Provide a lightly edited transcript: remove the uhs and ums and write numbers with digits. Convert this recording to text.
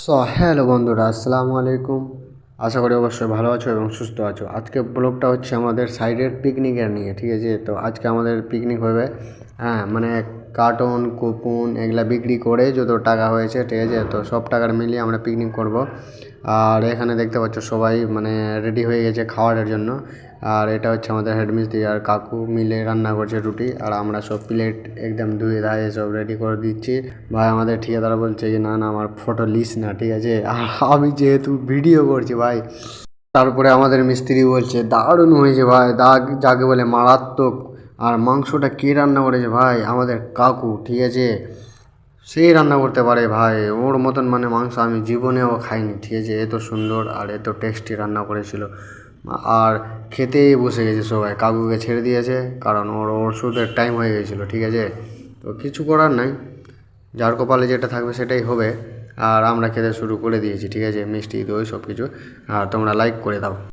Hello বন্ধুরা, আসসালামু আলাইকুম। আশা করি অবশ্যই ভালো আছো এবং সুস্থ আছো। আজকে ব্লগটা হচ্ছে আমাদের সাইডের পিকনিকের নিয়ে, ঠিক আছে? তো আজকে আমাদের পিকনিক হবে। হ্যাঁ, মানে কার্টুন কুপন এগুলা বিক্রি করে যত টাকা হয়েছে, ঠিক আছে, তো সব টাকার মিলিয়ে আমরা পিকনিক করব। আর এখানে দেখতে পাচ্ছ সবাই মানে রেডি হয়ে গেছে খাওয়ারের জন্য। আর এটা হচ্ছে আমাদের হেডমিস্ত্রি আর কাকু মিলে রান্না করছে রুটি, আর আমরা সব প্লেট একদম ধুয়ে ধায়ে সব রেডি করে দিচ্ছি। ভাই আমাদের ঠিকাদার বলছে যে না না আমার ফটো লিস না, ঠিক আছে? আমি যেহেতু ভিডিও করছি ভাই। তারপরে আমাদের মিস্ত্রি বলছে দারুণ হয়েছে ভাই, দাগ যাকে বলে মারাত্মক। আর মাংসটা কে রান্না করেছে ভাই? আমাদের কাকু, ঠিক আছে? সেই রান্না করতে পারে ভাই, ওর মতন মানে মাংস আমি জীবনেও খাইনি, ঠিক আছে? এত সুন্দর আর এত টেস্টি রান্না করেছিল। আর খেতেই বসে গেছে সবাই, কাকুকে ছেড়ে দিয়েছে কারণ ওর ওষুধের টাইম হয়ে গেছিলো, ঠিক আছে? তো কিছু করার নাই, যার কপালে যেটা থাকবে সেটাই হবে। আর আমরা খেতে শুরু করে দিয়েছি, ঠিক আছে? মিষ্টি দই সব কিছু। আর তোমরা লাইক করে দাও।